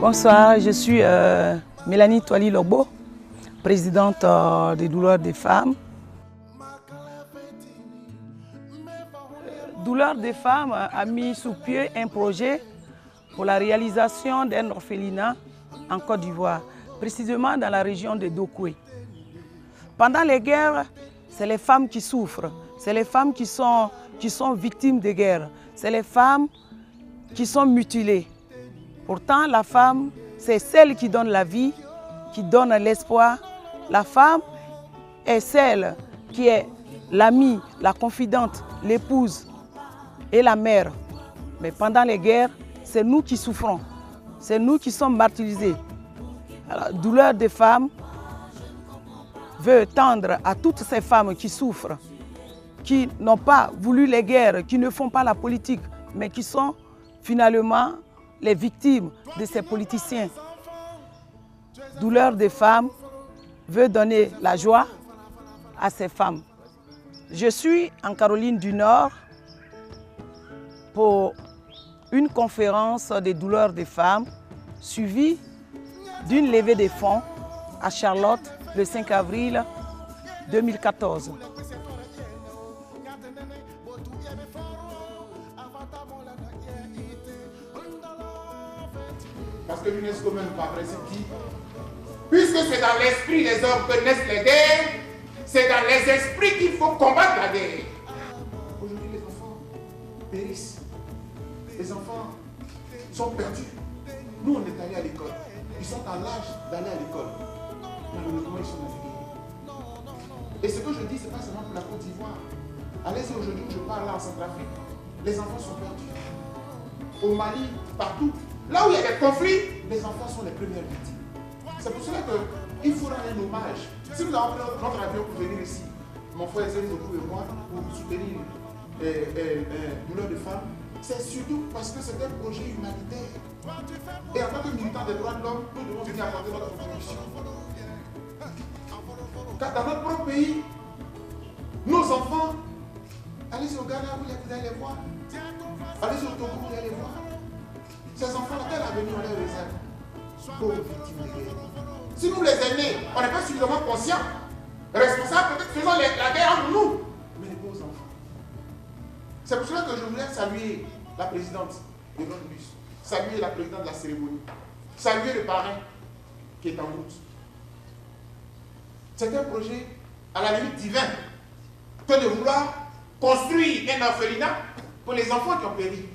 Bonsoir, je suis Mélanie Toali-Logbo, présidente des douleurs des femmes. Douleurs des femmes a mis sous pied un projet pour la réalisation d'un orphelinat en Côte d'Ivoire, précisément dans la région de Dokwe. Pendant les guerres, c'est les femmes qui souffrent, c'est les femmes qui sont victimes de guerre, c'est les femmes qui sont mutilées. Pourtant, la femme, c'est celle qui donne la vie, qui donne l'espoir. La femme est celle qui est l'amie, la confidente, l'épouse et la mère. Mais pendant les guerres, c'est nous qui souffrons, c'est nous qui sommes martyrisés. La douleur des femmes veut tendre à toutes ces femmes qui souffrent, qui n'ont pas voulu les guerres, qui ne font pas la politique, mais qui sont finalement les victimes de ces politiciens. Douleur des femmes veut donner la joie à ces femmes. Je suis en Caroline du Nord pour une conférence des douleurs des femmes suivie d'une levée de fonds à Charlotte le 5 avril 2014. Parce que l'UNESCO même par principe dit, puisque c'est dans l'esprit des hommes que naissent les guerres, c'est dans les esprits qu'il faut combattre la guerre. Aujourd'hui, les enfants périssent. Les enfants sont perdus. Nous, on est allés à l'école. Ils sont à l'âge d'aller à l'école. Malheureusement, ils sont navigués. Et ce que je dis, ce n'est pas seulement pour la Côte d'Ivoire. Allez-y aujourd'hui où je parle là en Centrafrique. Les enfants sont perdus. Au Mali, partout. Là où il y a des conflits, les enfants sont les premières victimes. C'est pour cela qu'il faut rendre un hommage. Si nous avons pris notre avion pour venir ici, mon frère Zénokou et moi, pour soutenir douleur de femmes, c'est surtout parce que c'est un projet humanitaire. Et en tant que militants des droits de l'homme, nous devons venir apporter notre contribution. Car dans notre propre pays, nos enfants, allez au Ghana, vous allez les voir. Allez au Togo, vous allez les voir. Ces enfants-là, quel avenir on les réserve? Pauvres victimes de guerre. Si nous les aînés, on n'est pas suffisamment conscients, responsables, peut-être faisons la guerre entre nous. Mais les pauvres enfants. C'est pour cela que je voulais saluer la présidente de notre bus, saluer la présidente de la cérémonie, saluer le parrain qui est en route. C'est un projet à la limite divin que de vouloir construire un orphelinat pour les enfants qui ont péri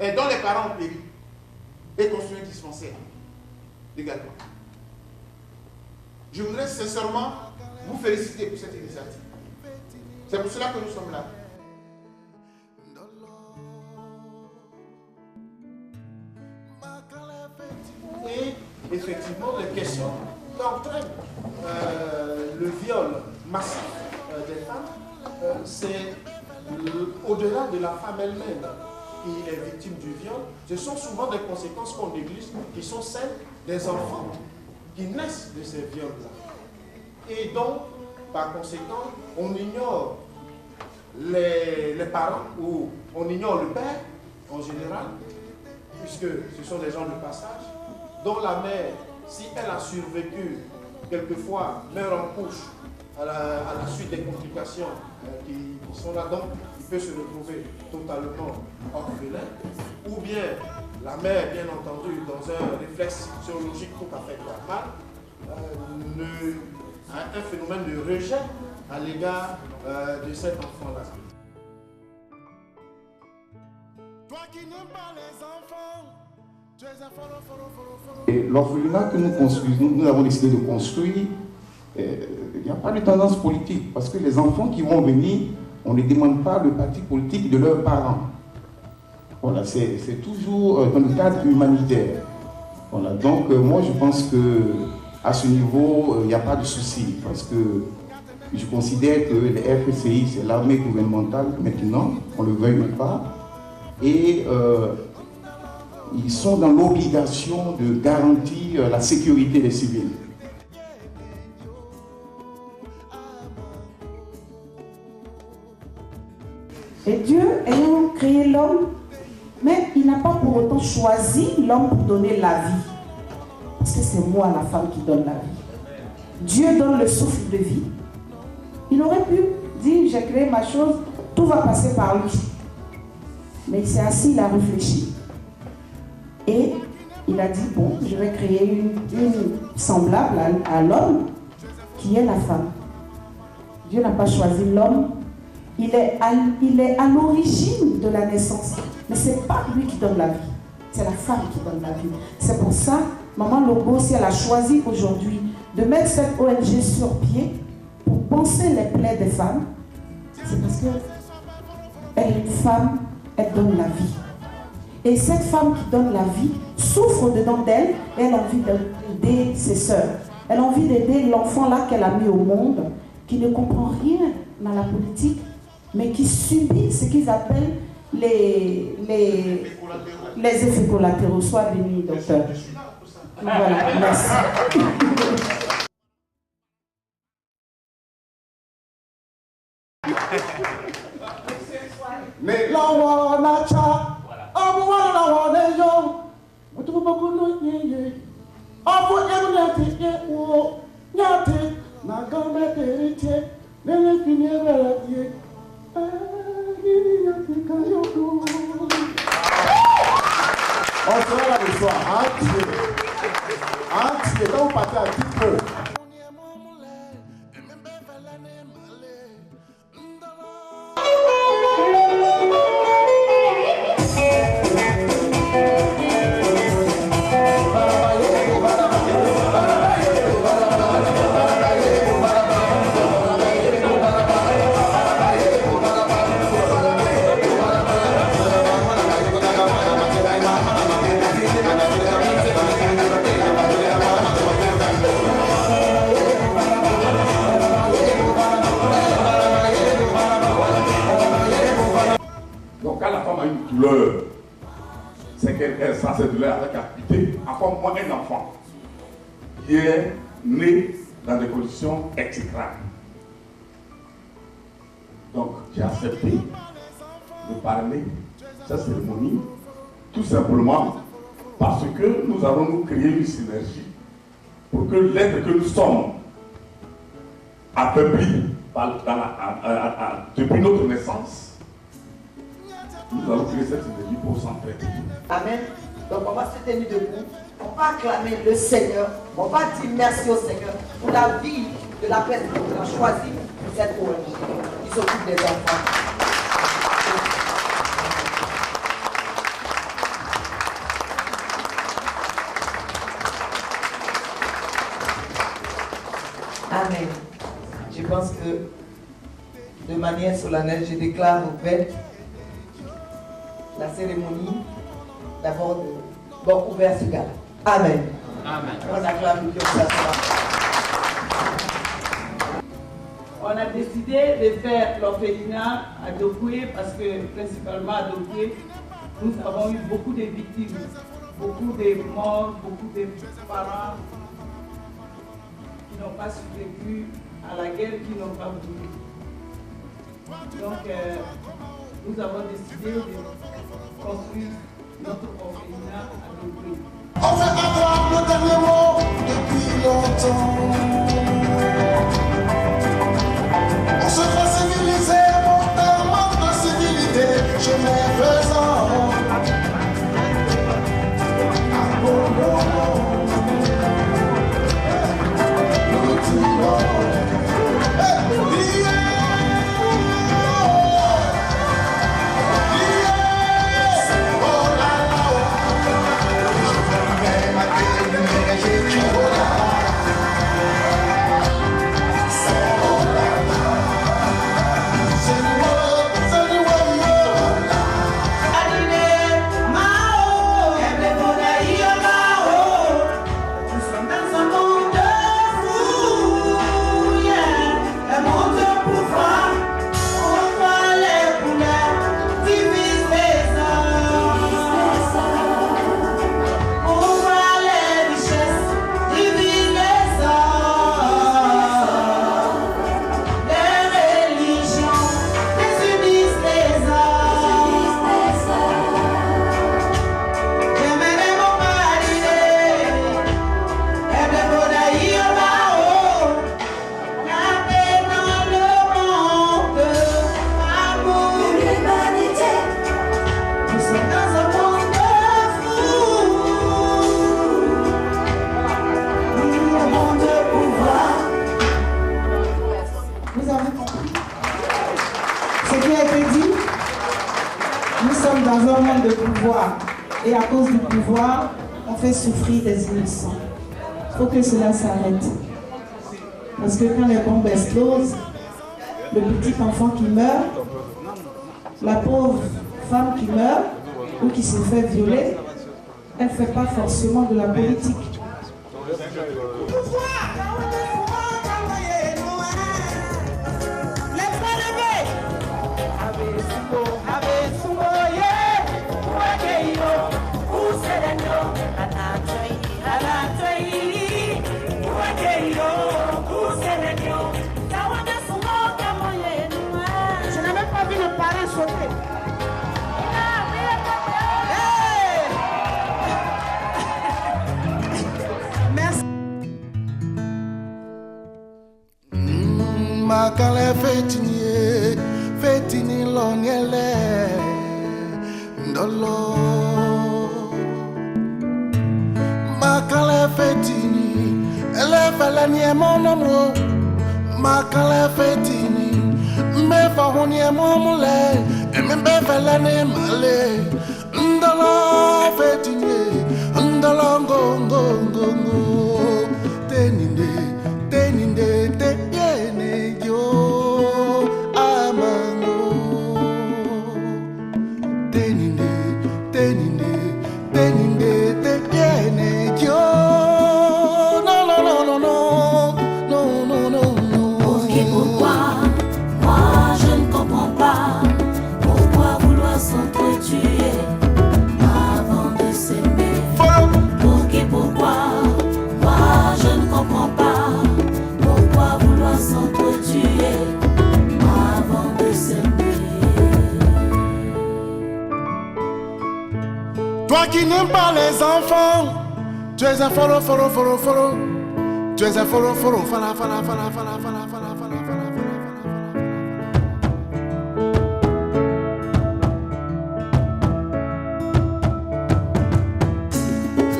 et dont les parents ont péri. Et construire un dispensaire également. Je voudrais sincèrement vous féliciter pour cette initiative. C'est pour cela que nous sommes là. Et effectivement, les questions qu'entraîne le viol massif des femmes, c'est au-delà de la femme elle-même qui est victime du viol, ce sont souvent des conséquences qu'on néglige, qui sont celles des enfants qui naissent de ces viols-là. Et donc, par conséquent, on ignore les parents ou on ignore le père en général, puisque ce sont des gens de passage, dont la mère, si elle a survécu, quelquefois meurt en couche à la suite des complications qui sont là, donc il peut se retrouver totalement orphelin, ou bien la mère, bien entendu, dans un réflexe physiologique tout à fait normal, a un phénomène de rejet à l'égard de cet enfant-là. Toi qui n'aimes pas les enfants, tu es un Et l'orphelinat que nous construisons, nous avons décidé de construire, il n'y a pas de tendance politique, parce que les enfants qui vont venir, on ne demande pas le parti politique de leurs parents. Voilà, c'est toujours dans le cadre humanitaire. Voilà, donc moi je pense qu'à ce niveau, il n'y a pas de souci, parce que je considère que les FCI, c'est l'armée gouvernementale maintenant, on le veuille ou pas, et ils sont dans l'obligation de garantir la sécurité des civils. l'homme, mais il n'a pas pour autant choisi l'homme pour donner la vie. Parce que c'est moi, la femme, qui donne la vie. Dieu donne le souffle de vie. Il aurait pu dire, j'ai créé ma chose, tout va passer par lui. Mais il s'est assis, il a réfléchi. Et il a dit, bon, je vais créer une semblable à l'homme, qui est la femme. Dieu n'a pas choisi l'homme. Il est à l'origine de la naissance. Mais ce n'est pas lui qui donne la vie. C'est la femme qui donne la vie. C'est pour ça, Maman Logo, si elle a choisi aujourd'hui de mettre cette ONG sur pied pour penser les plaies des femmes, c'est parce qu'elle est une femme, elle donne la vie. Et cette femme qui donne la vie souffre dedans d'elle et elle a envie d'aider ses sœurs. Elle a envie d'aider l'enfant là qu'elle a mis au monde, qui ne comprend rien dans la politique, mais qui subit ce qu'ils appellent les effets collatéraux. Sois béni, docteur. Voilà, merci. Mais là, on a ça. On va les gens. On trouve beaucoup de gens. On va les gens. Nyate, na gambe terite, nene finir la vie. On sera là le soir, entier, quand vous partez un petit peu. C'est qu'elle sent cette douleur avec acuité, encore moins un enfant qui est né dans des conditions exécrables. Donc j'ai accepté de parler de cette cérémonie tout simplement parce que nous allons créer une synergie pour que l'être que nous sommes affaiblis depuis notre naissance, nous allons créer cette synergie pour s'entraider. Amen. Donc on va se tenir debout, on va acclamer le Seigneur, on va dire merci au Seigneur pour la vie de la personne qu'on a choisie pour cette ONG qui s'occupe des enfants. Amen. Je pense que de manière solennelle, je déclare ouverte la cérémonie d'abord de ouvert ce gala. Amen. Amen. On acclame Dieu pour s'asseoir. On a décidé de faire l'orphelinat à Dokwe parce que principalement à Dokwe, nous avons eu beaucoup de victimes, beaucoup de morts, beaucoup de parents qui n'ont pas survécu à la guerre, qui n'ont pas voulu. Donc, nous avons décidé de construire notre orphelinat à Dokwe. On fait avoir le dernier mot depuis longtemps. On se croit civilisé, pourtant manque de civilité, chemin faisant. Ah bon, bon, bon. Nous disons, pouvoir. Et à cause du pouvoir, on fait souffrir des innocents. Il faut que cela s'arrête. Parce que quand les bombes explosent, le petit enfant qui meurt, la pauvre femme qui meurt ou qui se fait violer, elle ne fait pas forcément de la politique. Je n'ai même pas vu le parrain sauter. Merci. Makale fetini lonyele ndolo. Makale fetini elefele ni monomo. Makale fetini mefa honi momule embefele ni male ndolo fetini ndolo ngo teninde te yene yo amango teninde te yene yo no. Pourquoi moi je ne comprends pas pourquoi vouloir s'entretuer avant de s'aimer. Pourquoi moi je ne comprends pas pourquoi vouloir s'entretuer avant de s'aimer. Toi qui n'aimes pas les enfants, tu es un follow. Tu es un follow, fala.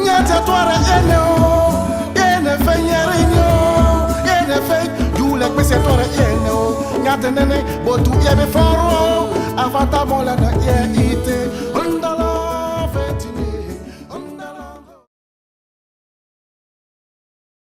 Nyata toi yene fe yene fe you like me se toi yene nyata nene botu yeme foro